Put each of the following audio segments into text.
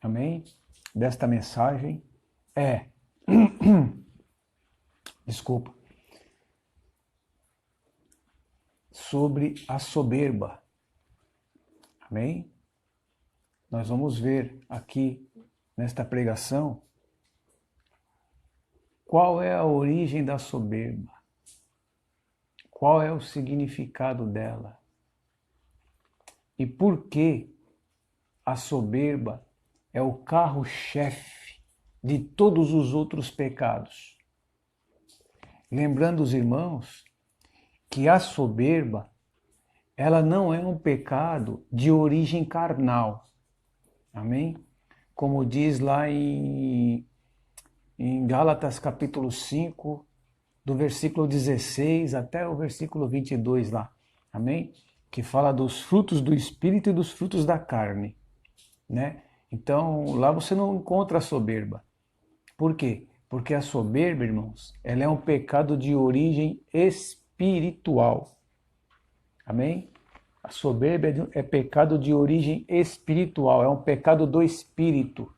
amém, desta mensagem é, desculpa, sobre a soberba, amém? Nós vamos ver aqui nesta pregação qual é a origem da soberba, qual é o significado dela e por que a soberba é o carro-chefe de todos os outros pecados. Lembrando os irmãos que a soberba, ela não é um pecado de origem carnal. Amém? Como diz lá em Gálatas capítulo 5, do versículo 16 até o versículo 22 lá. Amém? Que fala dos frutos do Espírito e dos frutos da carne. Né? Então, lá você não encontra a soberba. Por quê? Porque a soberba, irmãos, ela é um pecado de origem espiritual. Amém? A soberba é pecado de origem espiritual, é um pecado do espírito.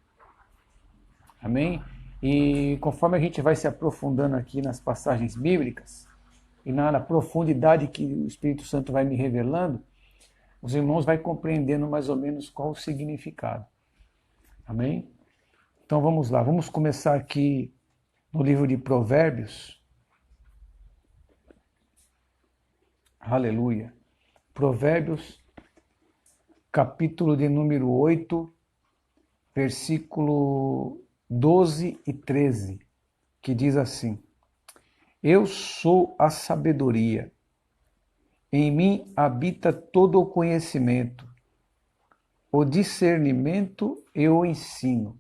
Amém? E conforme a gente vai se aprofundando aqui nas passagens bíblicas, e na profundidade que o Espírito Santo vai me revelando, os irmãos vão compreendendo mais ou menos qual o significado. Amém? Então vamos lá, vamos começar aqui no livro de Provérbios. Aleluia. Provérbios, capítulo de número 8, versículo 12 e 13, que diz assim: Eu sou a sabedoria, em mim habita todo o conhecimento, o discernimento e o ensino.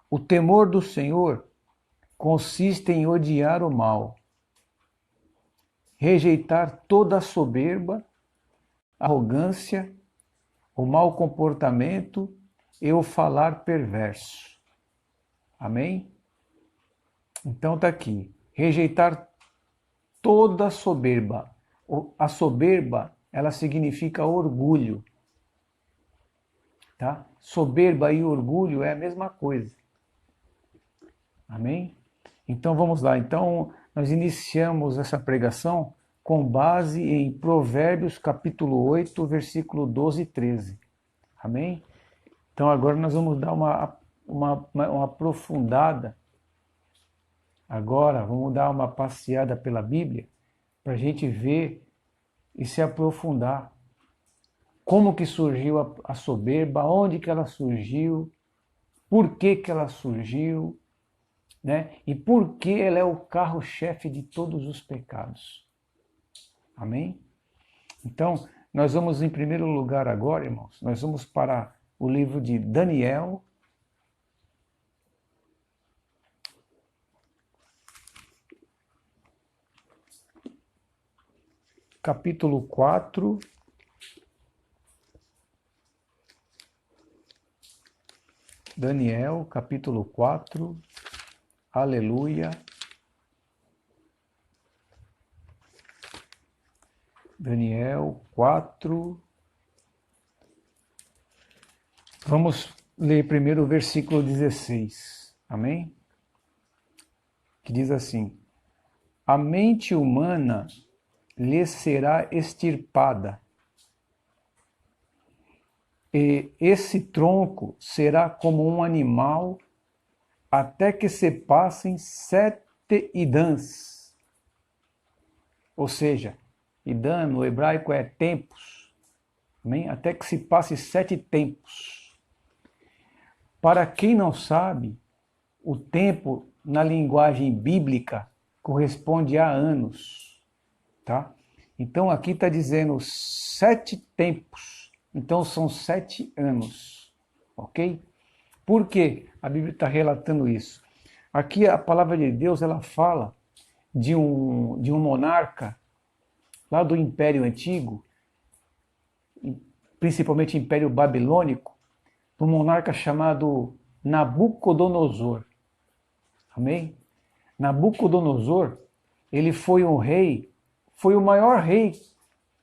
O temor do Senhor consiste em odiar o mal, rejeitar toda a soberba, a arrogância, o mau comportamento e o falar perverso. Amém? Então está aqui. Rejeitar toda a soberba. A soberba, ela significa orgulho. Tá? Soberba e orgulho é a mesma coisa. Amém? Então vamos lá. Então nós iniciamos essa pregação com base em Provérbios capítulo 8, versículo 12 e 13. Amém? Então agora nós vamos dar uma aprofundada. Agora vamos dar uma passeada pela Bíblia para a gente ver e se aprofundar. Como que surgiu a soberba, onde que ela surgiu, por que que ela surgiu, né? E por que ela é o carro-chefe de todos os pecados. Amém? Então, nós vamos em primeiro lugar agora, irmãos, nós vamos para o livro de Daniel, capítulo 4, Daniel, capítulo 4, aleluia. Daniel 4. Vamos ler primeiro o versículo 16. Amém? Que diz assim: A mente humana lhe será extirpada, e esse tronco será como um animal até que se passem 7 idãs. Ou seja, idã no hebraico é tempos. Amém? Até que se passe 7 tempos. Para quem não sabe, o tempo na linguagem bíblica corresponde a anos. Tá? Então aqui está dizendo 7 tempos. Então são 7 anos. Ok? Por que a Bíblia está relatando isso? Aqui a palavra de Deus ela fala de um monarca lá do Império Antigo, principalmente Império Babilônico, um monarca chamado Nabucodonosor. Amém? Nabucodonosor, ele foi um rei, foi o maior rei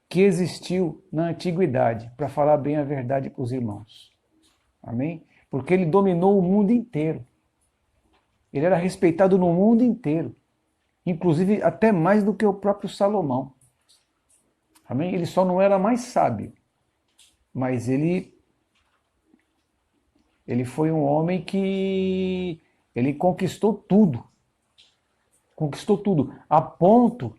que existiu na antiguidade, para falar bem a verdade para os irmãos. Amém? Porque ele dominou o mundo inteiro. Ele era respeitado no mundo inteiro. Inclusive até mais do que o próprio Salomão. Amém? Ele só não era mais sábio. Mas ele foi um homem que ele conquistou tudo. Conquistou tudo. A ponto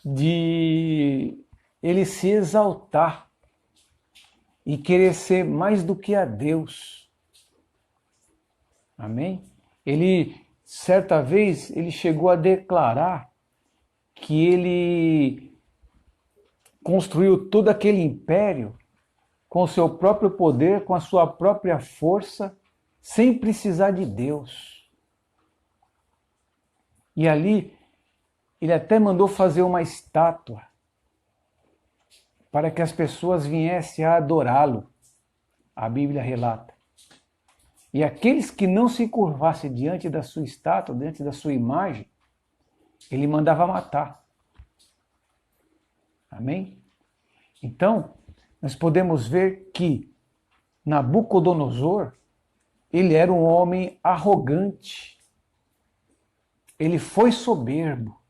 de ele se exaltar e querer ser mais do que a Deus. Amém? Ele, certa vez, ele chegou a declarar que ele construiu todo aquele império com o seu próprio poder, com a sua própria força, sem precisar de Deus. E ali, ele até mandou fazer uma estátua para que as pessoas viessem a adorá-lo. A Bíblia relata. E aqueles que não se curvassem diante da sua estátua, diante da sua imagem, ele mandava matar. Amém? Então, nós podemos ver que Nabucodonosor, ele era um homem arrogante. Ele foi soberbo.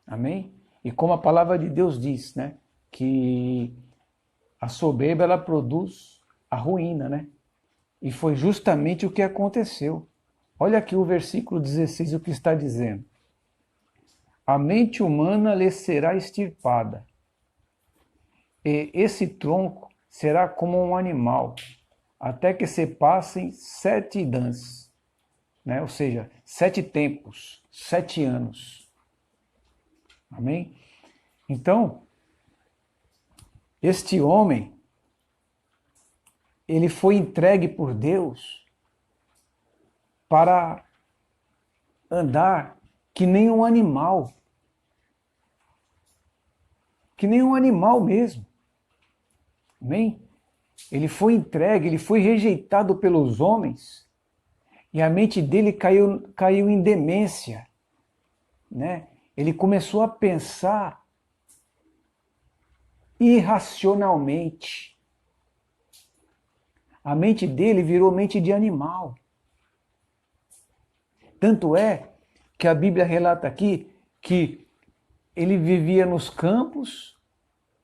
Amém? E como a palavra de Deus diz, né? Que a soberba, ela produz a ruína, né? E foi justamente o que aconteceu. Olha aqui o versículo 16, o que está dizendo. A mente humana lhe será extirpada, e esse tronco será como um animal, até que se passem 7 idãs, né? Ou seja, 7 tempos, 7 anos. Amém? Então, este homem, ele foi entregue por Deus para andar que nem um animal. Que nem um animal mesmo. Amém? Ele foi entregue, ele foi rejeitado pelos homens e a mente dele caiu em demência, né? Ele começou a pensar irracionalmente. A mente dele virou mente de animal. Tanto é que a Bíblia relata aqui que ele vivia nos campos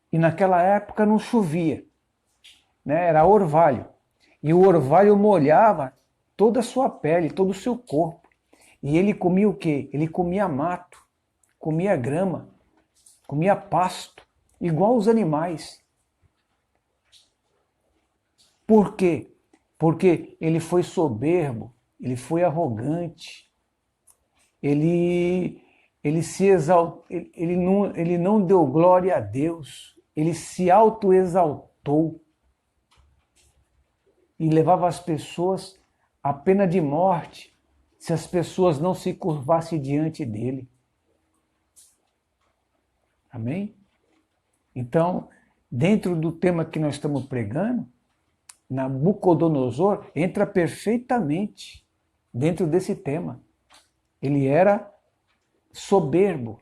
e naquela época não chovia, né? Era orvalho. E o orvalho molhava toda a sua pele, todo o seu corpo. E ele comia o quê? Ele comia mato, comia grama, comia pasto, igual os animais. Por quê? Porque ele foi soberbo, ele foi arrogante, ele se exaltou, ele não deu glória a Deus, ele se autoexaltou e levava as pessoas à pena de morte se as pessoas não se curvassem diante dele. Amém? Então, dentro do tema que nós estamos pregando, Nabucodonosor entra perfeitamente dentro desse tema. Ele era soberbo,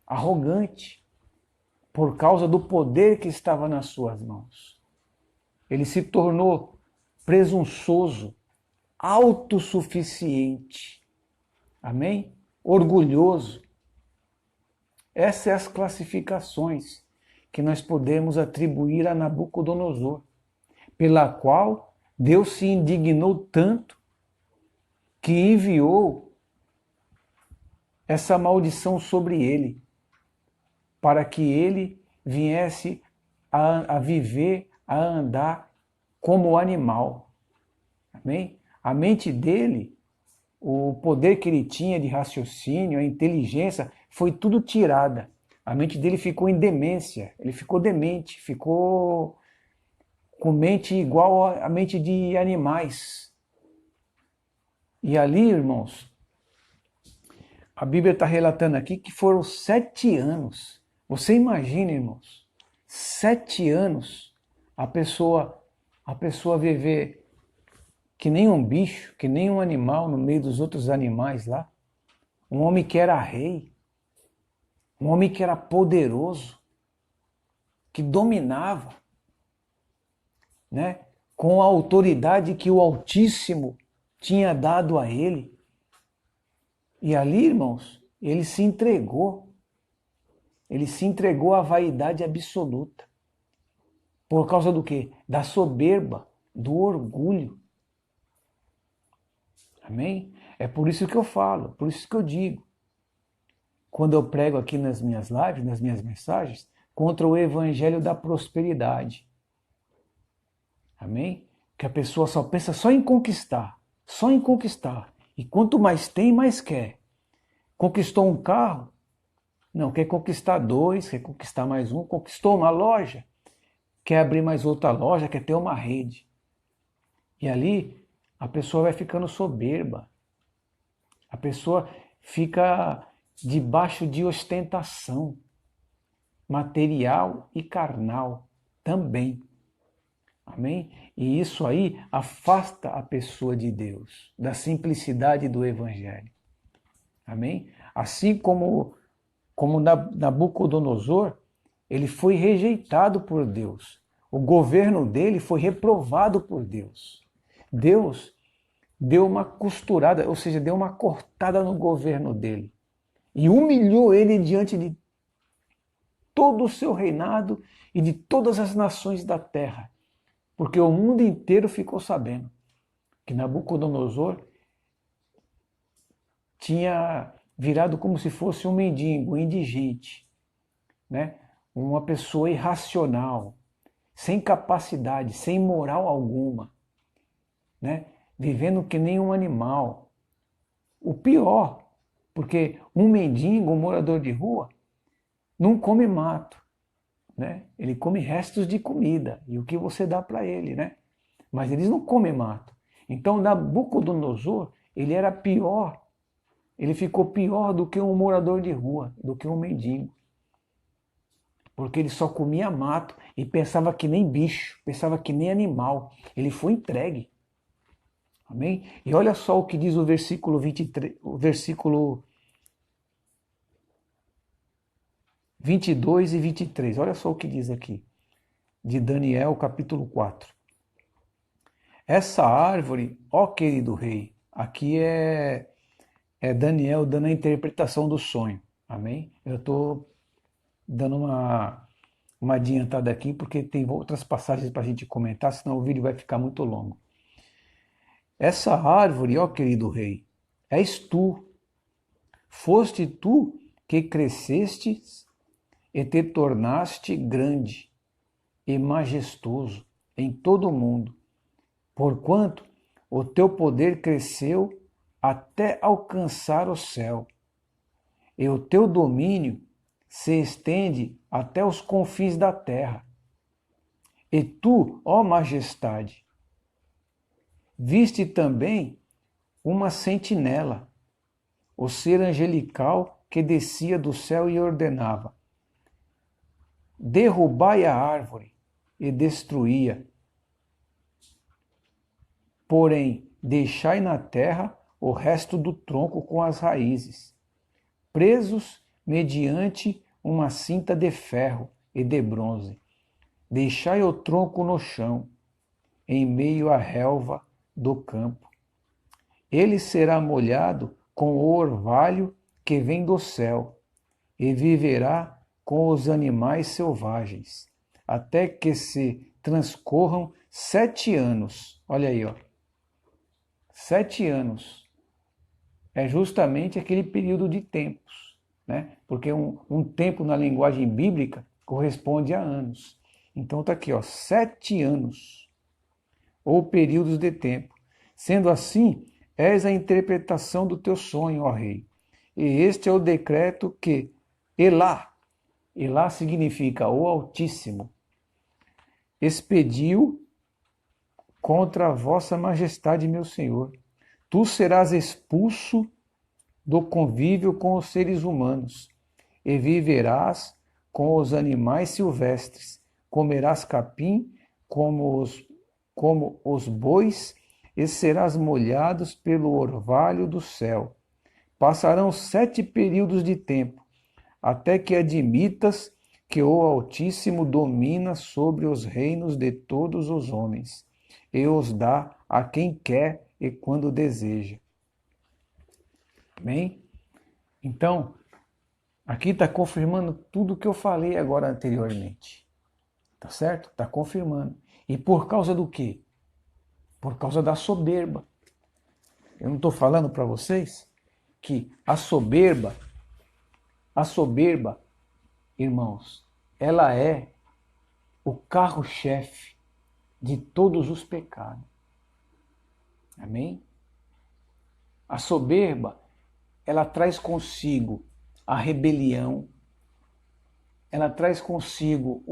arrogante, por causa do poder que estava nas suas mãos. Ele se tornou presunçoso, autossuficiente, amém? Orgulhoso. Essas são as classificações que nós podemos atribuir a Nabucodonosor, pela qual Deus se indignou tanto que enviou essa maldição sobre ele, para que ele viesse a viver, a andar como animal. Amém? A mente dele, o poder que ele tinha de raciocínio, a inteligência, foi tudo tirada. A mente dele ficou em demência, ele ficou demente, ficou com mente igual à mente de animais. E ali, irmãos, a Bíblia está relatando aqui que foram 7 anos. Você imagina, irmãos, 7 anos a pessoa viver que nem um bicho, que nem um animal no meio dos outros animais lá. Um homem que era rei, um homem que era poderoso, que dominava. né? Com a autoridade que o Altíssimo tinha dado a ele. E ali, irmãos, ele se entregou. Ele se entregou à vaidade absoluta. Por causa do quê? Da soberba, do orgulho. Amém? É por isso que eu falo, por isso que eu digo. Quando eu prego aqui nas minhas lives, nas minhas mensagens, contra o evangelho da prosperidade. Amém? Que a pessoa só pensa só em conquistar, só em conquistar. E quanto mais tem, mais quer. Conquistou um carro? Não, quer conquistar dois, quer conquistar mais um. Conquistou uma loja? Quer abrir mais outra loja, quer ter uma rede. E ali a pessoa vai ficando soberba. A pessoa fica debaixo de ostentação material e carnal também. Amém? E isso aí afasta a pessoa de Deus, da simplicidade do Evangelho. Amém? Assim como Nabucodonosor, ele foi rejeitado por Deus. O governo dele foi reprovado por Deus. Deus deu uma costurada, ou seja, deu uma cortada no governo dele. E humilhou ele diante de todo o seu reinado e de todas as nações da terra. Porque o mundo inteiro ficou sabendo que Nabucodonosor tinha virado como se fosse um mendigo, um indigente, né? Uma pessoa irracional, sem capacidade, sem moral alguma, né? Vivendo que nem um animal. O pior, porque um mendigo, um morador de rua, não come mato, né? Ele come restos de comida e o que você dá para ele, né? Mas eles não comem mato. Então Nabucodonosor, ele era pior. Ele ficou pior do que um morador de rua, do que um mendigo. Porque ele só comia mato e pensava que nem bicho, pensava que nem animal. Ele foi entregue. Amém? E olha só o que diz o versículo 23, o versículo 22 e 23. Olha só o que diz aqui, de Daniel, capítulo 4. Essa árvore, ó querido rei, aqui é Daniel dando a interpretação do sonho. Amém? Eu estou dando uma adiantada aqui, porque tem outras passagens para a gente comentar, senão o vídeo vai ficar muito longo. Essa árvore, ó querido rei, és tu. Foste tu que cresceste e te tornaste grande e majestoso em todo o mundo, porquanto o teu poder cresceu até alcançar o céu, e o teu domínio se estende até os confins da terra. E tu, ó majestade, viste também uma sentinela, o ser angelical que descia do céu e ordenava: derrubai a árvore e destruía, porém deixai na terra o resto do tronco com as raízes, presos mediante uma cinta de ferro e de bronze. Deixai o tronco no chão, em meio à relva do campo. Ele será molhado com o orvalho que vem do céu, e viverá com os animais selvagens, até que se transcorram 7 anos. Olha aí, ó. 7 anos. É justamente aquele período de tempos, né? Porque um tempo na linguagem bíblica corresponde a anos. Então está aqui, ó, 7 anos, ou períodos de tempo. Sendo assim, és a interpretação do teu sonho, ó rei. E este é o decreto que Elá significa o Altíssimo, expediu contra a vossa majestade, meu senhor. Tu serás expulso do convívio com os seres humanos, e viverás com os animais silvestres. Comerás capim como os bois, e serás molhados pelo orvalho do céu. Passarão 7 períodos de tempo, até que admitas que o Altíssimo domina sobre os reinos de todos os homens, e os dá a quem quer e quando deseja. Amém? Então, aqui está confirmando tudo o que eu falei agora anteriormente. Tá certo? Está confirmando. E por causa do quê? Por causa da soberba. Eu não estou falando para vocês que a soberba, irmãos, ela é o carro-chefe de todos os pecados. Amém? A soberba, ela traz consigo a rebelião, ela traz consigo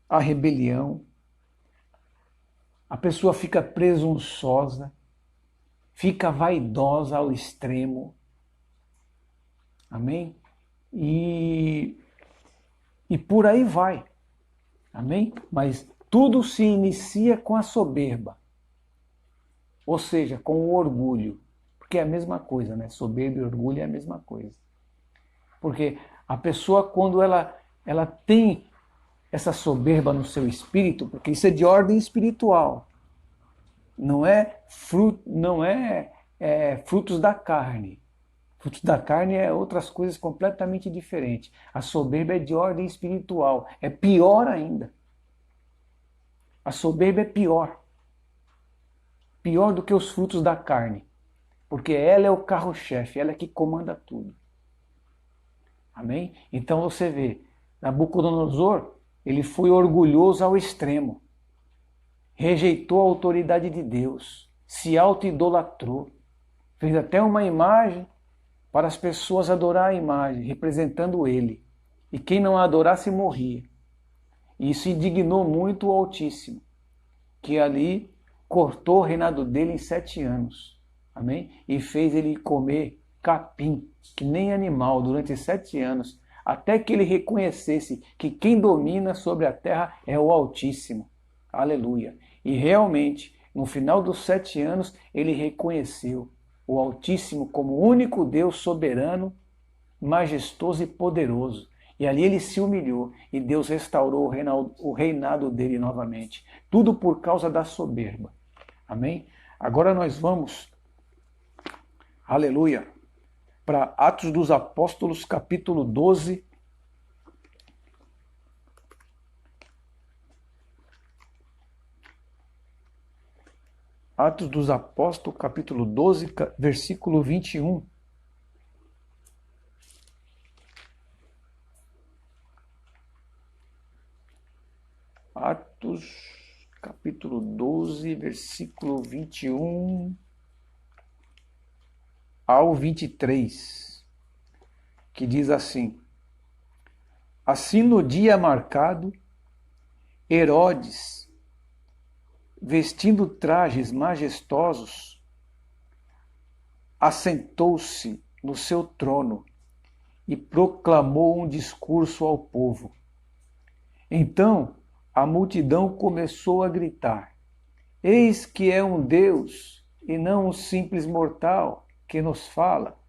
a rebelião, a pessoa fica presunçosa, fica vaidosa ao extremo. Amém? E por aí vai. Amém? Mas tudo se inicia com a soberba. Ou seja, com o orgulho. Porque é a mesma coisa, né? Soberba e orgulho é a mesma coisa. Porque a pessoa, quando ela tem essa soberba no seu espírito, porque isso é de ordem espiritual, não é frutos da carne. Frutos da carne é outras coisas completamente diferentes. A soberba é de ordem espiritual, é pior ainda. A soberba é pior. Pior do que os frutos da carne. Porque ela é o carro-chefe, ela é que comanda tudo. Amém? Então você vê, Nabucodonosor, ele foi orgulhoso ao extremo. Rejeitou a autoridade de Deus. Se auto-idolatrou. Fez até uma imagem para as pessoas adorar a imagem, representando ele. E quem não a adorasse morria. E isso indignou muito o Altíssimo, que ali cortou o reinado dele em 7 anos. Amém? E fez ele comer capim, que nem animal, durante 7 anos, até que ele reconhecesse que quem domina sobre a terra é o Altíssimo. Aleluia. E realmente, no final dos 7 anos, ele reconheceu o Altíssimo como o único Deus soberano, majestoso e poderoso. E ali ele se humilhou e Deus restaurou o reinado dele novamente. Tudo por causa da soberba. Amém? Agora nós vamos, aleluia, para Atos dos Apóstolos, capítulo 12. Atos dos Apóstolos, capítulo 12, versículo 21. Atos, capítulo 12, versículo 21 ao 23, que diz assim: Assim no dia marcado, Herodes, vestindo trajes majestosos, assentou-se no seu trono e proclamou um discurso ao povo. Então a multidão começou a gritar: Eis que é um Deus e não um simples mortal que nos fala.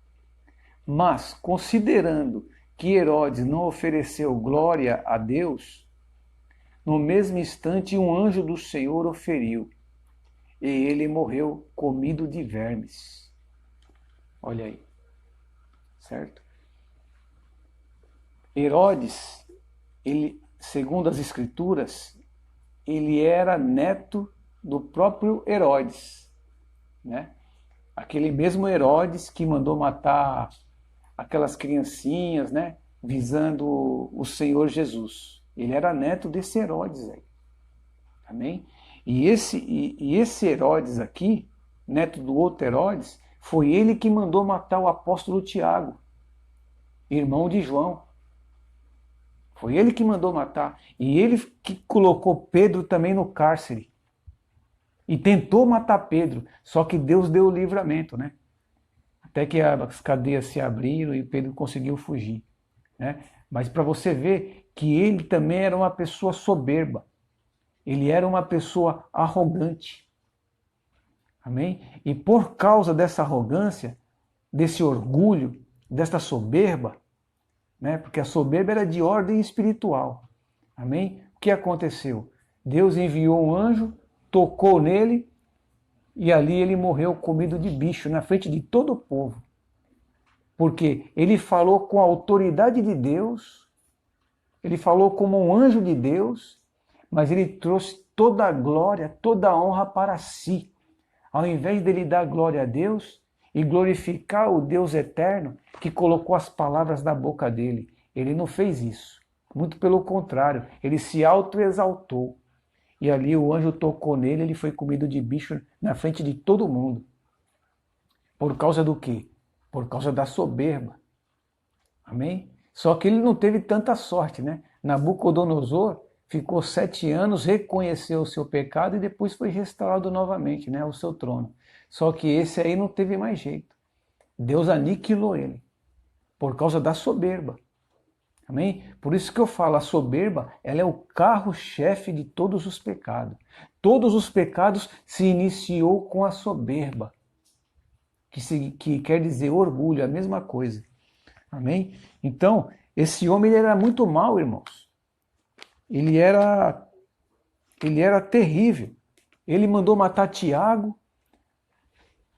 Mas, considerando que Herodes não ofereceu glória a Deus, no mesmo instante um anjo do Senhor o feriu, e ele morreu comido de vermes. Olha aí, certo? Herodes, ele, segundo as Escrituras, ele era neto do próprio Herodes, né? Aquele mesmo Herodes que mandou matar aquelas criancinhas, né? Visando o Senhor Jesus. Ele era neto desse Herodes aí. Amém? E esse Herodes aqui, neto do outro Herodes, foi ele que mandou matar o apóstolo Tiago, irmão de João. Foi ele que mandou matar. E ele que colocou Pedro também no cárcere. E tentou matar Pedro, só que Deus deu o livramento, né? Até que as cadeias se abriram e Pedro conseguiu fugir, né? Mas para você ver que ele também era uma pessoa soberba. Ele era uma pessoa arrogante. Amém? E por causa dessa arrogância, desse orgulho, dessa soberba, né? Porque a soberba era de ordem espiritual. Amém? O que aconteceu? Deus enviou um anjo, tocou nele e ali ele morreu comido de bicho na frente de todo o povo. Porque ele falou com a autoridade de Deus, ele falou como um anjo de Deus, mas ele trouxe toda a glória, toda a honra para si. Ao invés dele dar glória a Deus e glorificar o Deus eterno que colocou as palavras da boca dele, ele não fez isso. Muito pelo contrário, ele se autoexaltou. E ali o anjo tocou nele, ele foi comido de bicho na frente de todo mundo. Por causa do quê? Por causa da soberba. Amém? Só que ele não teve tanta sorte, né? Nabucodonosor ficou 7 anos, reconheceu o seu pecado e depois foi restaurado novamente, né, ao seu trono. Só que esse aí não teve mais jeito. Deus aniquilou ele por causa da soberba. Amém? Por isso que eu falo, a soberba, ela é o carro-chefe de todos os pecados. Todos os pecados se iniciou com a soberba, que quer dizer orgulho, a mesma coisa. Amém? Então, esse homem ele era muito mau, irmãos. Ele era terrível. Ele mandou matar Tiago,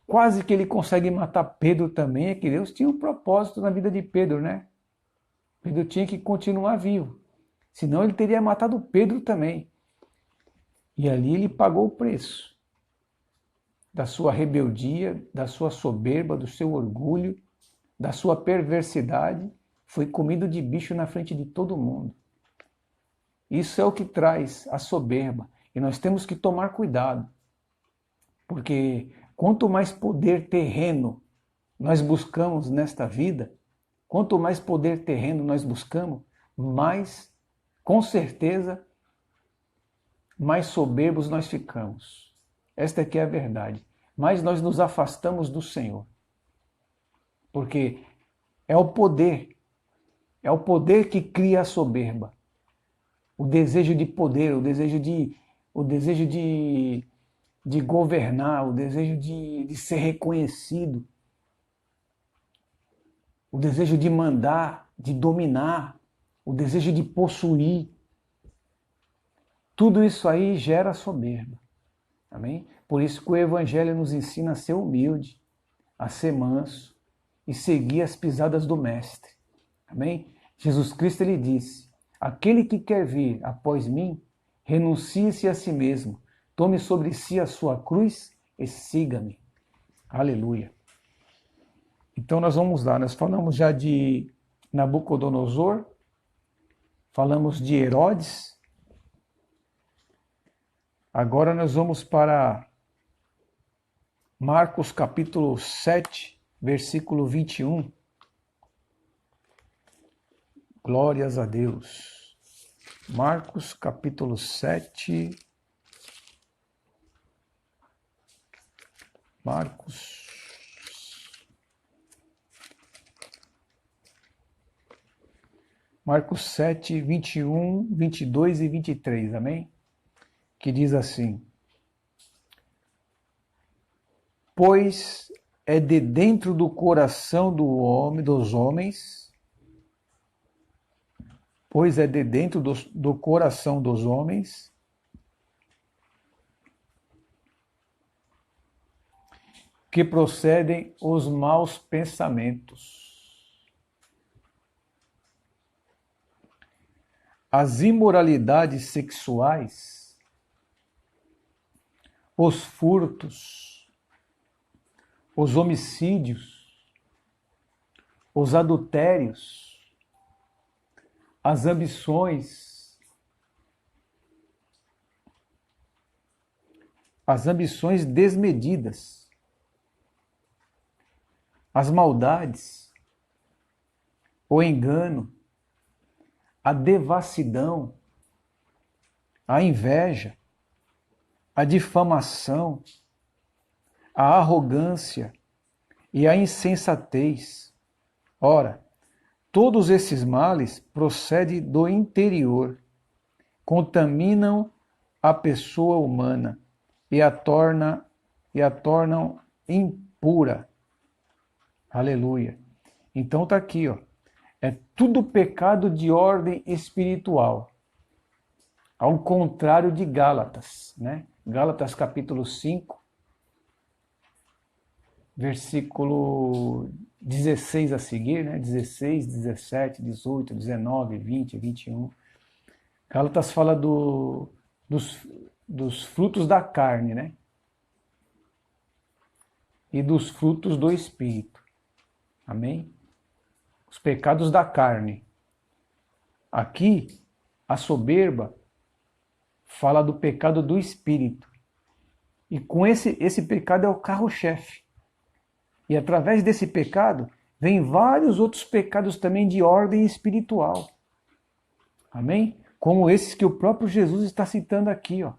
quase que ele consegue matar Pedro também, é que Deus tinha um propósito na vida de Pedro, né? Pedro tinha que continuar vivo, senão ele teria matado Pedro também. E ali ele pagou o preço da sua rebeldia, da sua soberba, do seu orgulho, da sua perversidade, foi comido de bicho na frente de todo mundo. Isso é o que traz a soberba. E nós temos que tomar cuidado. Porque quanto mais poder terreno nós buscamos nesta vida, quanto mais poder terreno nós buscamos, mais, com certeza, mais soberbos nós ficamos. Esta aqui é a verdade. Mais nós nos afastamos do Senhor. Porque é o poder que cria a soberba. O desejo de poder, o desejo de governar, o desejo de ser reconhecido, o desejo de mandar, de dominar, o desejo de possuir. Tudo isso aí gera soberba. Amém? Por isso que o Evangelho nos ensina a ser humilde, a ser manso e seguir as pisadas do Mestre. Amém? Jesus Cristo ele disse: aquele que quer vir após mim, renuncie-se a si mesmo, tome sobre si a sua cruz e siga-me. Aleluia. Então nós vamos lá, nós falamos já de Nabucodonosor, falamos de Herodes, agora nós vamos para Marcos capítulo 7, versículo 21. Glórias a Deus. Marcos capítulo 7. Marcos 7, 21, 22 e 23, amém? Que diz assim: pois é de dentro do coração dos homens, que procedem os maus pensamentos, as imoralidades sexuais, os furtos, os homicídios, os adultérios, as ambições desmedidas, as maldades, o engano, a devassidão, a inveja, a difamação, a arrogância e a insensatez. Ora, todos esses males procedem do interior, contaminam a pessoa humana e a tornam impura. Aleluia. Então está aqui, ó. É tudo pecado de ordem espiritual. Ao contrário de Gálatas, né? Gálatas capítulo 5, versículo 16 a seguir, né? 16, 17, 18, 19, 20, 21. Gálatas fala dos frutos da carne, né? E dos frutos do Espírito. Amém? Os pecados da carne. Aqui, a soberba fala do pecado do Espírito. E com esse pecado é o carro-chefe. E através desse pecado, vem vários outros pecados também de ordem espiritual. Amém? Como esses que o próprio Jesus está citando aqui. Ó.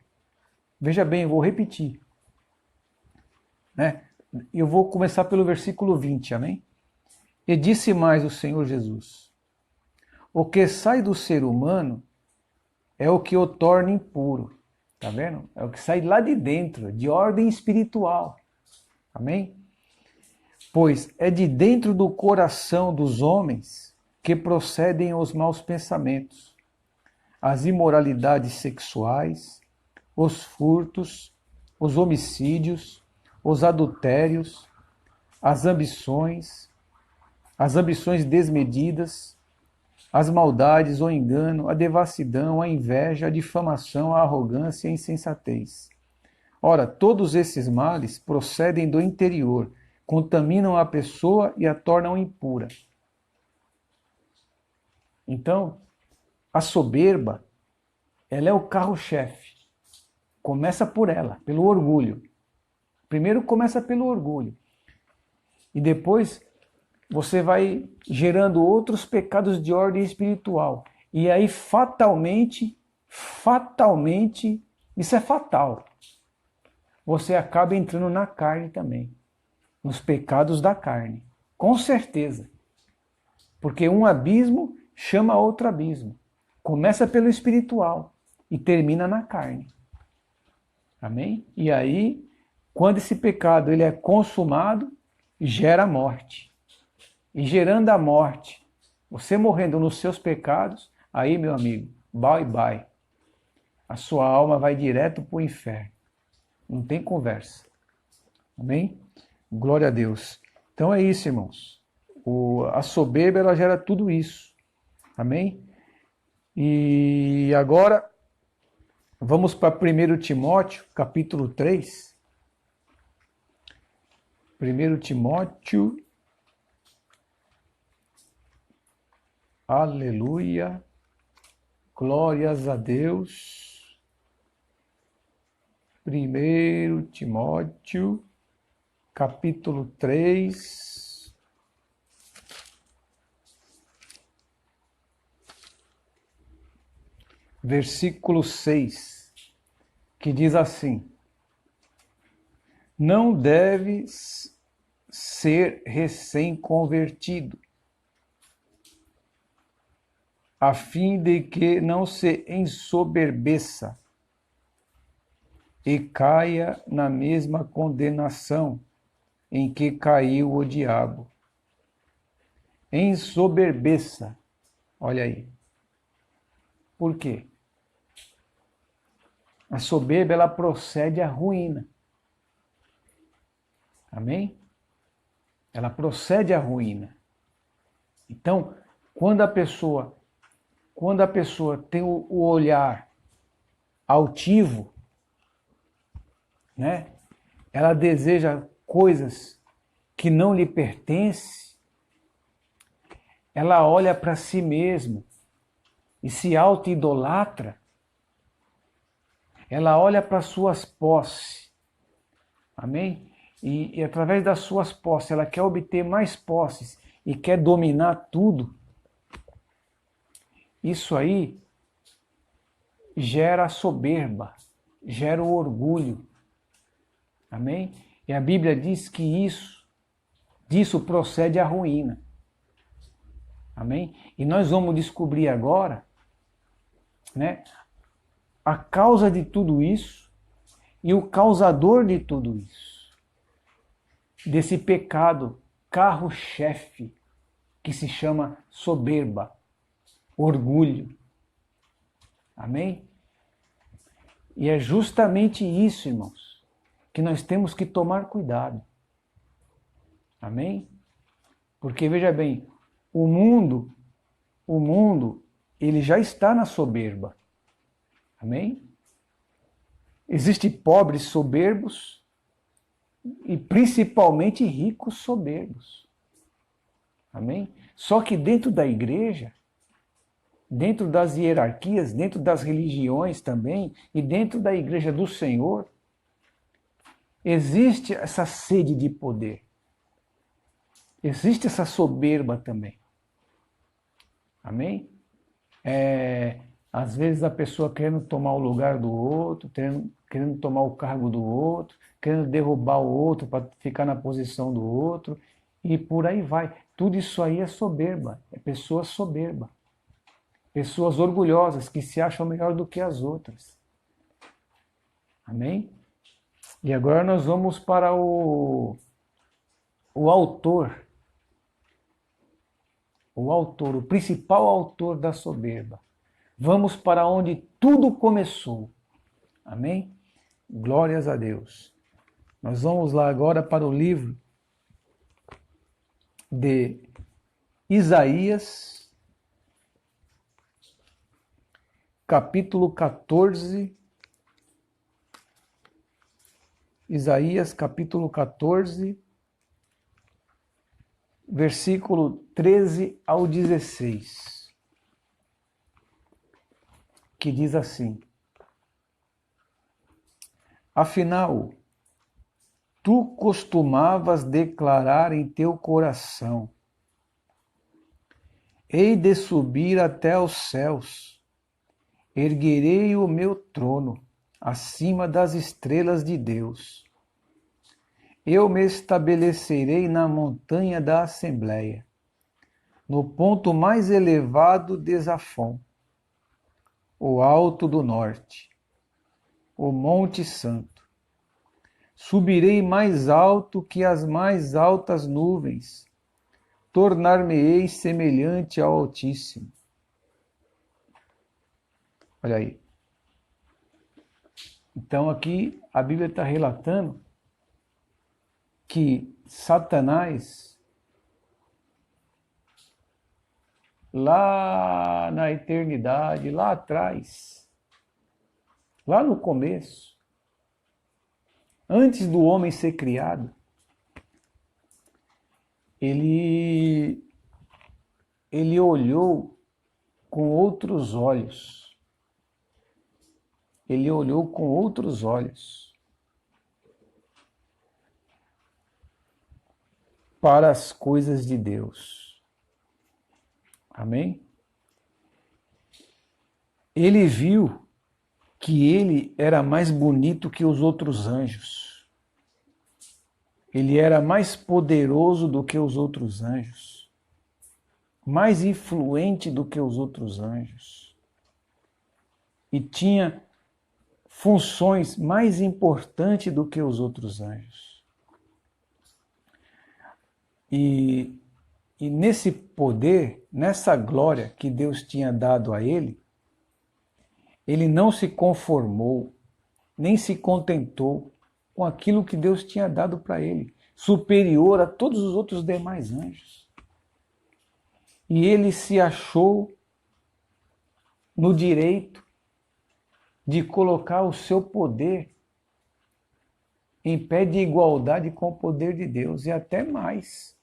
Veja bem, eu vou repetir. Né? Eu vou começar pelo versículo 20, amém? E disse mais o Senhor Jesus: o que sai do ser humano é o que o torna impuro. Tá vendo? É o que sai lá de dentro, de ordem espiritual. Amém? Pois é de dentro do coração dos homens que procedem os maus pensamentos, as imoralidades sexuais, os furtos, os homicídios, os adultérios, as ambições desmedidas, as maldades, o engano, a devassidão, a inveja, a difamação, a arrogância e a insensatez. Ora, todos esses males procedem do interior, contaminam a pessoa e a tornam impura. Então, a soberba, ela é o carro-chefe. Começa por ela, pelo orgulho. Primeiro começa pelo orgulho. E depois você vai gerando outros pecados de ordem espiritual. E aí fatalmente, isso é fatal. Você acaba entrando na carne também. Nos pecados da carne. Com certeza. Porque um abismo chama outro abismo. Começa pelo espiritual e termina na carne. Amém? E aí, quando esse pecado ele é consumado, gera a morte. E gerando a morte, você morrendo nos seus pecados, aí, meu amigo, bye bye. A sua alma vai direto para o inferno. Não tem conversa. Amém? Glória a Deus. Então é isso, irmãos. A soberba, ela gera tudo isso. Amém? E agora, vamos para 1 Timóteo, capítulo 3. 1 Timóteo. Aleluia. Glórias a Deus. 1 Timóteo, capítulo 3. Versículo 6, que diz assim: não deves ser recém-convertido, a fim de que não se ensoberbeça e caia na mesma condenação em que caiu o diabo. Ensoberbeça. Olha aí. Por quê? A soberba, ela procede à ruína. Amém? Ela procede à ruína. Então, quando a pessoa tem o olhar altivo, né? Ela deseja coisas que não lhe pertencem, ela olha para si mesma e se auto-idolatra, ela olha para suas posses, amém? E através das suas posses, ela quer obter mais posses e quer dominar tudo. Isso aí gera soberba, gera o orgulho, amém? E a Bíblia diz que disso procede a ruína, amém? E nós vamos descobrir agora, né, a causa de tudo isso e o causador de tudo isso. Desse pecado carro-chefe que se chama soberba, orgulho. Amém? E é justamente isso, irmãos, que nós temos que tomar cuidado. Amém? Porque, veja bem, o mundo, ele já está na soberba. Amém? Existem pobres soberbos e principalmente ricos soberbos. Amém? Só que dentro da igreja, dentro das hierarquias, dentro das religiões também, e dentro da igreja do Senhor, existe essa sede de poder. Existe essa soberba também. Amém? Às vezes a pessoa querendo tomar o lugar do outro, querendo tomar o cargo do outro, querendo derrubar o outro para ficar na posição do outro, e por aí vai. Tudo isso aí é soberba, é pessoa soberba. Pessoas orgulhosas que se acham melhor do que as outras. Amém? E agora nós vamos para o autor. O principal autor da soberba. Vamos para onde tudo começou. Amém? Glórias a Deus. Nós vamos lá agora para o livro de Isaías, capítulo 14, Isaías, capítulo 14, versículo 13 ao 16, que diz assim: Afinal, tu costumavas declarar em teu coração: hei de subir até os céus, erguerei o meu trono acima das estrelas de Deus. Eu me estabelecerei na montanha da Assembleia, no ponto mais elevado de Zafon, o alto do norte, o Monte Santo. Subirei mais alto que as mais altas nuvens, tornar-me-ei semelhante ao Altíssimo. Olha aí. Então aqui a Bíblia está relatando que Satanás, lá na eternidade, lá atrás, lá no começo, antes do homem ser criado, ele olhou com outros olhos. Ele olhou com outros olhos para as coisas de Deus. Amém? Ele viu que ele era mais bonito que os outros anjos. Ele era mais poderoso do que os outros anjos. Mais influente do que os outros anjos. E tinha funções mais importantes do que os outros anjos. E nesse poder, nessa glória que Deus tinha dado a ele, ele não se conformou, nem se contentou com aquilo que Deus tinha dado para ele, superior a todos os outros demais anjos. E ele se achou no direito de colocar o seu poder em pé de igualdade com o poder de Deus, e até mais.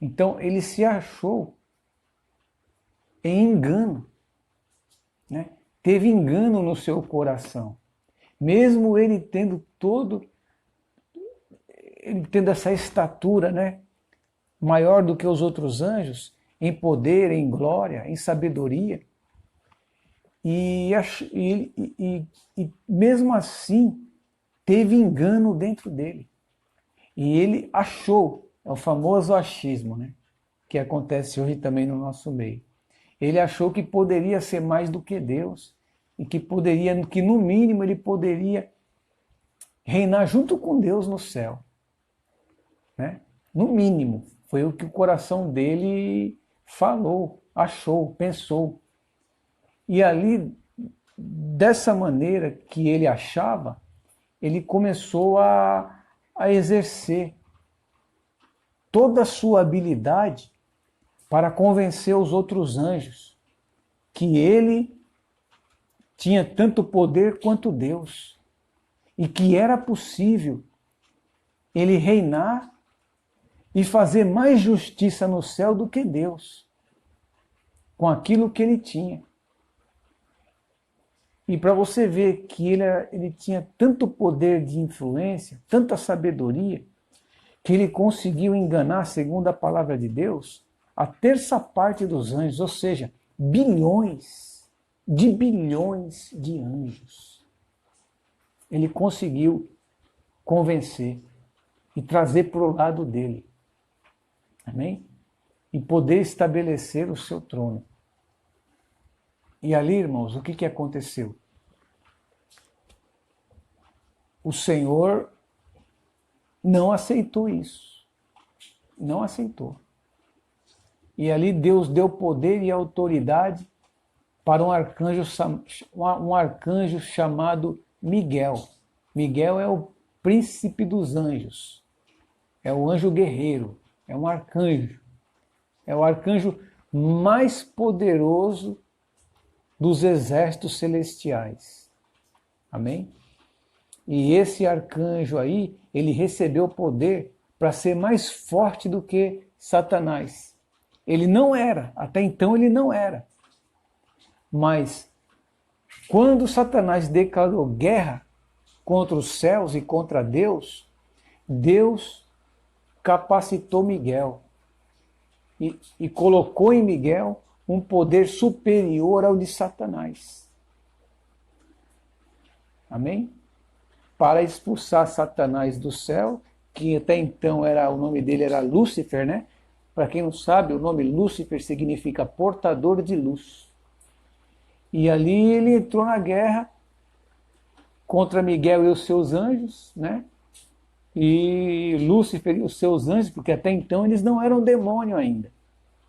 Então ele se achou em engano, né? Teve engano no seu coração. Mesmo ele tendo essa estatura, né, maior do que os outros anjos, em poder, em glória, em sabedoria, e mesmo assim teve engano dentro dele. E ele achou, é o famoso achismo, né, que acontece hoje também no nosso meio. Ele achou que poderia ser mais do que Deus, e que no mínimo ele poderia reinar junto com Deus no céu, né? No mínimo. Foi o que o coração dele falou, achou, pensou. E ali, dessa maneira que ele achava, ele começou a exercer toda a sua habilidade para convencer os outros anjos que ele tinha tanto poder quanto Deus e que era possível ele reinar e fazer mais justiça no céu do que Deus, com aquilo que ele tinha. E para você ver que ele tinha tanto poder de influência, tanta sabedoria, que ele conseguiu enganar, segundo a palavra de Deus, a terça parte dos anjos, ou seja, bilhões de anjos. Ele conseguiu convencer e trazer para o lado dele. Amém? E poder estabelecer o seu trono. E ali, irmãos, o que aconteceu? O Senhor não aceitou isso. Não aceitou. E ali Deus deu poder e autoridade para um arcanjo chamado Miguel. Miguel é o príncipe dos anjos. É o anjo guerreiro. É um arcanjo. É o arcanjo mais poderoso dos exércitos celestiais. Amém? E esse arcanjo aí, ele recebeu poder para ser mais forte do que Satanás. Ele não era, até então ele não era. Mas quando Satanás declarou guerra contra os céus e contra Deus, Deus capacitou Miguel e colocou em Miguel um poder superior ao de Satanás. Amém? Para expulsar Satanás do céu, que até então o nome dele era Lúcifer, né? Para quem não sabe, o nome Lúcifer significa portador de luz. E ali ele entrou na guerra contra Miguel e os seus anjos, né? E Lúcifer e os seus anjos, porque até então eles não eram demônio ainda.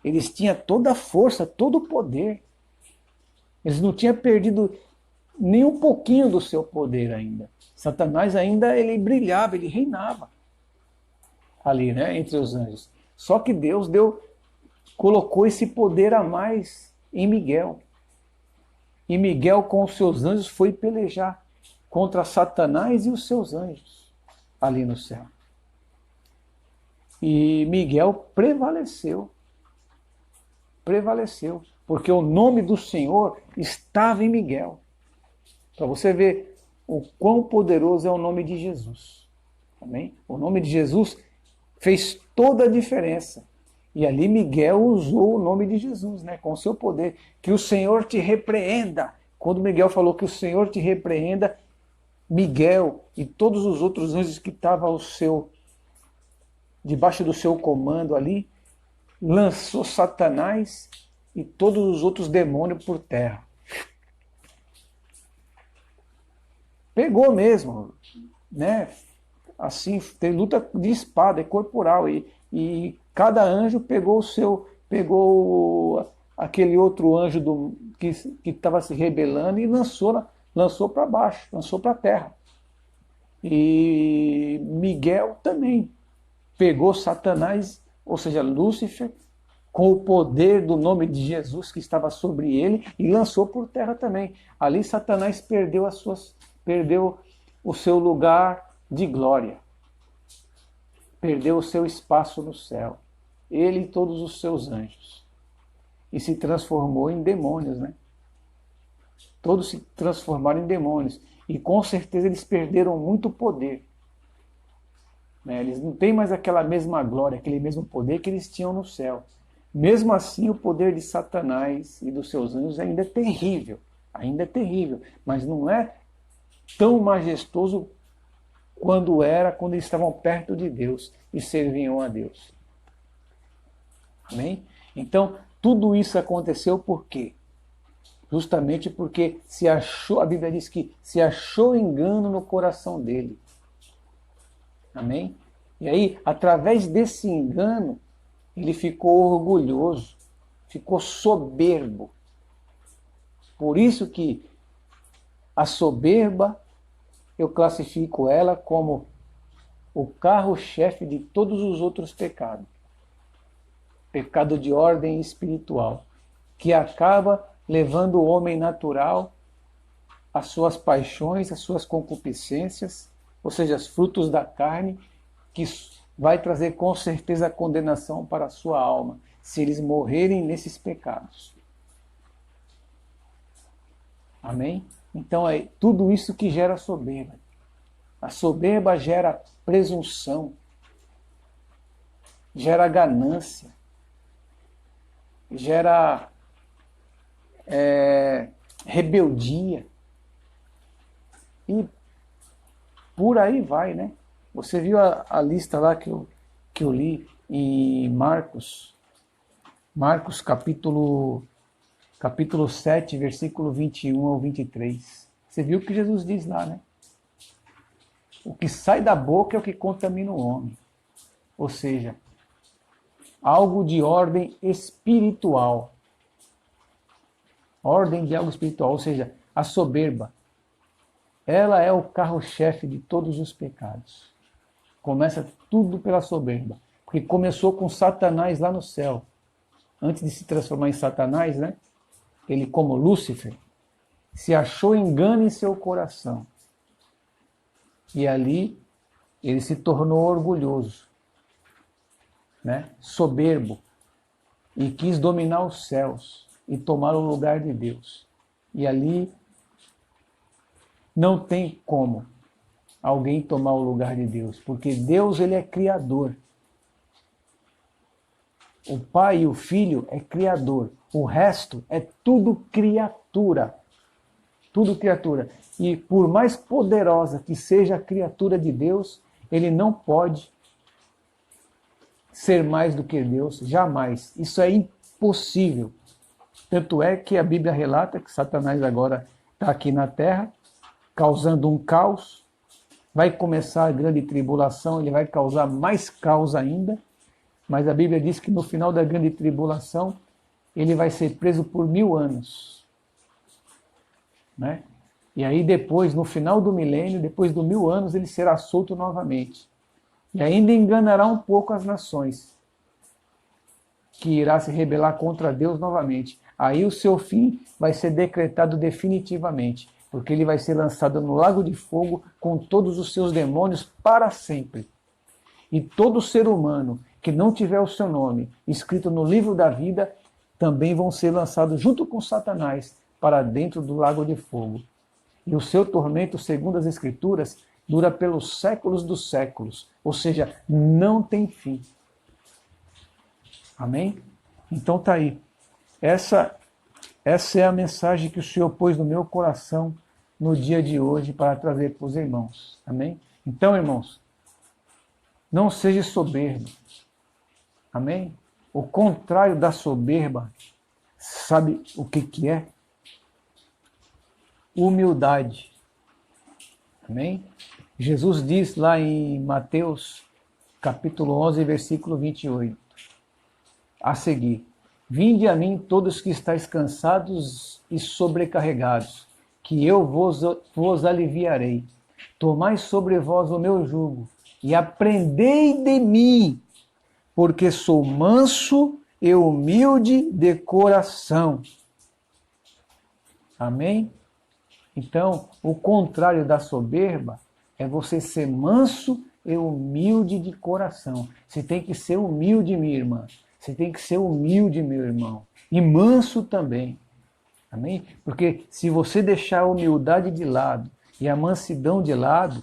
Eles tinham toda a força, todo o poder. Eles não tinham perdido nem um pouquinho do seu poder ainda. Satanás ainda ele brilhava, ele reinava ali, né, entre os anjos. Só que Deus colocou esse poder a mais em Miguel. E Miguel com os seus anjos foi pelejar contra Satanás e os seus anjos ali no céu. E Miguel prevaleceu. Prevaleceu, porque o nome do Senhor estava em Miguel. Para você ver o quão poderoso é o nome de Jesus. Amém? O nome de Jesus fez toda a diferença. E ali Miguel usou o nome de Jesus, né, com o seu poder. Que o Senhor te repreenda. Quando Miguel falou que o Senhor te repreenda, Miguel e todos os outros anjos que estavam debaixo do seu comando ali, lançou Satanás e todos os outros demônios por terra. Pegou mesmo, né? Assim, tem luta de espada, é corporal. E cada anjo pegou aquele outro anjo que estava se rebelando e lançou para baixo, lançou para a terra. E Miguel também pegou Satanás, ou seja, Lúcifer, com o poder do nome de Jesus que estava sobre ele e lançou por terra também. Ali Satanás perdeu o seu lugar de glória. Perdeu o seu espaço no céu. Ele e todos os seus anjos. E se transformou em demônios, né? Todos se transformaram em demônios. E com certeza eles perderam muito poder. Eles não têm mais aquela mesma glória, aquele mesmo poder que eles tinham no céu. Mesmo assim, o poder de Satanás e dos seus anjos ainda é terrível. Ainda é terrível. Mas não é tão majestoso quando eles estavam perto de Deus e serviam a Deus. Amém? Então, tudo isso aconteceu por quê? Justamente porque a Bíblia diz que se achou engano no coração dele. Amém? E aí, através desse engano, ele ficou orgulhoso, ficou soberbo. Por isso que a soberba, eu classifico ela como o carro-chefe de todos os outros pecados. Pecado de ordem espiritual, que acaba levando o homem natural às suas paixões, às suas concupiscências, ou seja, os frutos da carne, que vai trazer com certeza a condenação para a sua alma, se eles morrerem nesses pecados. Amém? Então é tudo isso que gera soberba. A soberba gera presunção, gera ganância, gera rebeldia. E por aí vai, né? Você viu a lista lá que eu li em Marcos capítulo 7, versículo 21 ao 23. Você viu o que Jesus diz lá, né? O que sai da boca é o que contamina o homem. Ou seja, algo de ordem espiritual. Ordem de algo espiritual, ou seja, a soberba. Ela é o carro-chefe de todos os pecados. Começa tudo pela soberba. Porque começou com Satanás lá no céu. Antes de se transformar em Satanás, né? Ele, como Lúcifer, se achou engano em seu coração. E ali ele se tornou orgulhoso, né? Soberbo, e quis dominar os céus e tomar o lugar de Deus. E ali não tem como alguém tomar o lugar de Deus, porque Deus, ele é criador. O Pai e o Filho é criador. O resto é tudo criatura. Tudo criatura. E por mais poderosa que seja a criatura de Deus, ele não pode ser mais do que Deus, jamais. Isso é impossível. Tanto é que a Bíblia relata que Satanás agora está aqui na terra, causando um caos. Vai começar a grande tribulação, ele vai causar mais caos ainda. Mas a Bíblia diz que no final da grande tribulação, ele vai ser preso por 1000 anos. Né? E aí depois, no final do milênio, depois de 1000 anos, ele será solto novamente. E ainda enganará um pouco as nações, que irá se rebelar contra Deus novamente. Aí o seu fim vai ser decretado definitivamente, porque ele vai ser lançado no lago de fogo com todos os seus demônios para sempre. E todo ser humano que não tiver o seu nome escrito no livro da vida, também vão ser lançados junto com Satanás para dentro do lago de fogo. E o seu tormento, segundo as Escrituras, dura pelos séculos dos séculos. Ou seja, não tem fim. Amém? Então tá aí. Essa é a mensagem que o Senhor pôs no meu coração no dia de hoje para trazer para os irmãos. Amém? Então, irmãos, não seja soberbo. Amém? O contrário da soberba, sabe o que é? Humildade. Amém? Jesus diz lá em Mateus, capítulo 11, versículo 28, a seguir: Vinde a mim todos que estáis cansados e sobrecarregados, que eu vos aliviarei. Tomai sobre vós o meu jugo e aprendei de mim, porque sou manso e humilde de coração. Amém? Então, o contrário da soberba é você ser manso e humilde de coração. Você tem que ser humilde, minha irmã. Você tem que ser humilde, meu irmão. E manso também. Amém? Porque se você deixar a humildade de lado e a mansidão de lado,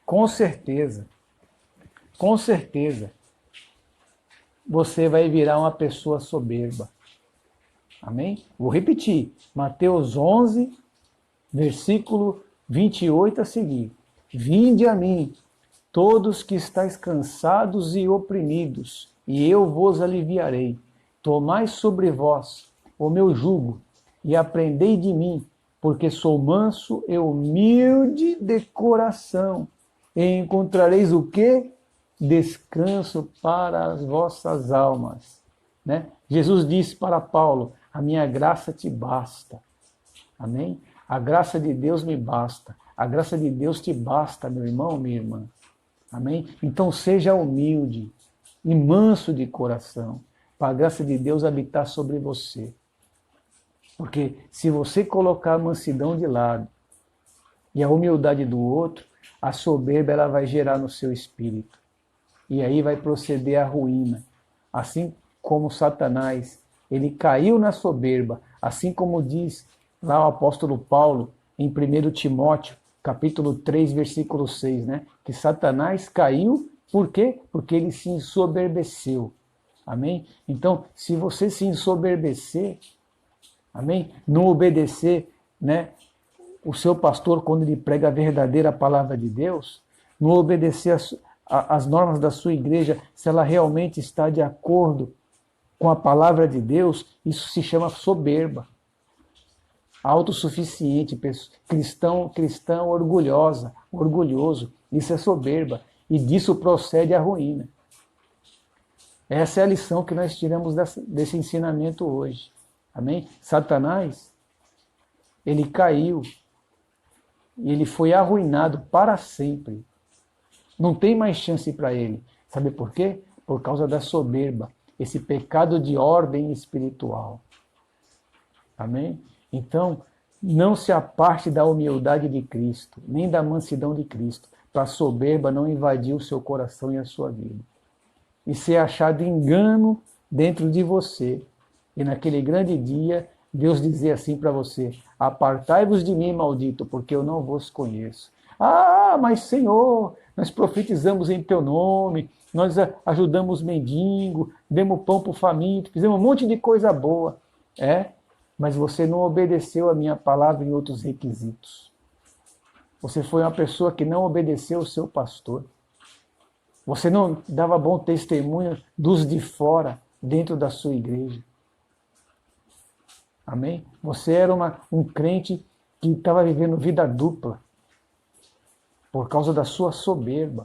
com certeza, você vai virar uma pessoa soberba. Amém? Vou repetir. Mateus 11, versículo 28 a seguir. Vinde a mim, todos que estáis cansados e oprimidos, e eu vos aliviarei. Tomai sobre vós o meu jugo, e aprendei de mim, porque sou manso e humilde de coração. E encontrareis o quê? descanso para as vossas almas. Né? Jesus disse para Paulo, a minha graça te basta. Amém? A graça de Deus me basta. A graça de Deus te basta, meu irmão, minha irmã. Amém? Então seja humilde e manso de coração, para a graça de Deus habitar sobre você. Porque se você colocar a mansidão de lado e a humildade do outro, a soberba ela vai gerar no seu espírito. E aí vai proceder a ruína. Assim como Satanás, ele caiu na soberba, assim como diz lá o apóstolo Paulo em 1 Timóteo, capítulo 3, versículo 6, né? Que Satanás caiu, por quê? Porque ele se ensoberbeceu. Amém? Então, se você se ensoberbecer, amém? Não obedecer, né? O seu pastor, quando ele prega a verdadeira palavra de Deus, não obedecer as normas da sua igreja, se ela realmente está de acordo com a palavra de Deus, isso se chama soberba. Autossuficiente, cristão orgulhoso, isso é soberba. E disso procede a ruína. Essa é a lição que nós tiramos desse ensinamento hoje. Amém? Satanás, ele caiu e ele foi arruinado para sempre. Não tem mais chance para ele. Sabe por quê? Por causa da soberba. Esse pecado de ordem espiritual. Amém? Então, não se aparte da humildade de Cristo, nem da mansidão de Cristo, para a soberba não invadir o seu coração e a sua vida. E ser achado engano dentro de você. E naquele grande dia, Deus dizer assim para você, apartai-vos de mim, maldito, porque eu não vos conheço. Ah, mas Senhor, nós profetizamos em teu nome, nós ajudamos mendigo, demos pão para o faminto, fizemos um monte de coisa boa. Mas você não obedeceu a minha palavra em outros requisitos. Você foi uma pessoa que não obedeceu o seu pastor. Você não dava bom testemunho dos de fora, dentro da sua igreja. Amém? Você era um crente que estava vivendo vida dupla por causa da sua soberba.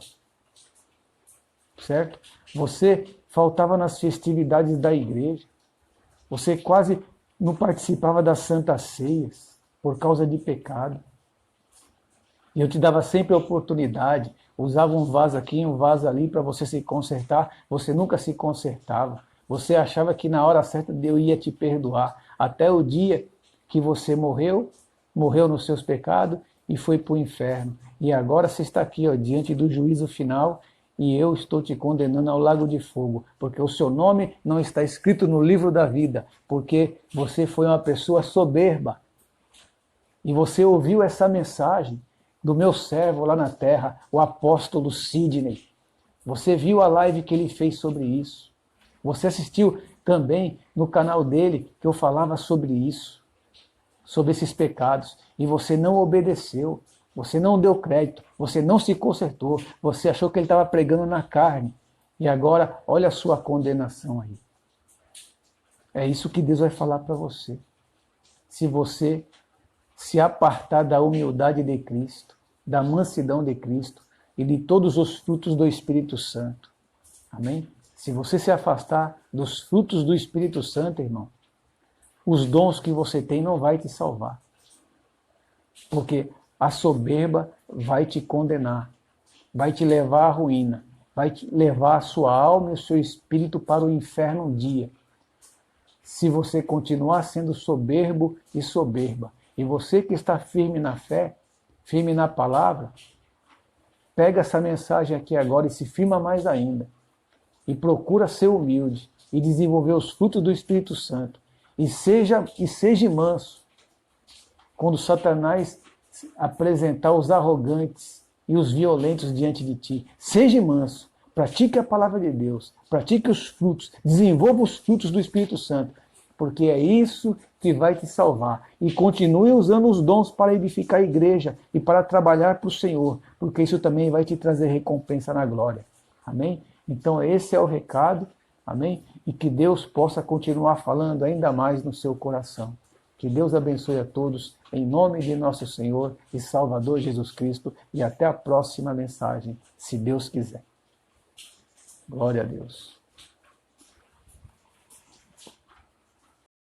Certo? Você faltava nas festividades da igreja. Você quase não participava das santas ceias por causa de pecado. E eu te dava sempre a oportunidade, usava um vaso aqui, um vaso ali para você se consertar, você nunca se consertava. Você achava que na hora certa Deus ia te perdoar, até o dia que você morreu nos seus pecados e foi para o inferno. E agora você está aqui, diante do juízo final, e eu estou te condenando ao lago de fogo, porque o seu nome não está escrito no livro da vida, porque você foi uma pessoa soberba. E você ouviu essa mensagem do meu servo lá na terra, o apóstolo Sidney. Você viu a live que ele fez sobre isso. Você assistiu também no canal dele que eu falava sobre isso, sobre esses pecados, e você não obedeceu. Você não deu crédito, você não se consertou, você achou que ele estava pregando na carne. E agora, olha a sua condenação aí. É isso que Deus vai falar para você. Se você se apartar da humildade de Cristo, da mansidão de Cristo e de todos os frutos do Espírito Santo. Amém? Se você se afastar dos frutos do Espírito Santo, irmão, os dons que você tem não vai te salvar. Porque a soberba vai te condenar, vai te levar à ruína, vai te levar a sua alma e o seu espírito para o inferno um dia. Se você continuar sendo soberbo e soberba, e você que está firme na fé, firme na palavra, pega essa mensagem aqui agora e se firma mais ainda. E procura ser humilde e desenvolver os frutos do Espírito Santo. E seja manso. Quando Satanás apresentar os arrogantes e os violentos diante de ti. Seja manso, pratique a palavra de Deus, pratique os frutos, desenvolva os frutos do Espírito Santo, porque é isso que vai te salvar. E continue usando os dons para edificar a igreja e para trabalhar para o Senhor, porque isso também vai te trazer recompensa na glória. Amém? Então esse é o recado, amém? E que Deus possa continuar falando ainda mais no seu coração. Que Deus abençoe a todos, em nome de nosso Senhor e Salvador Jesus Cristo, e até a próxima mensagem, se Deus quiser. Glória a Deus.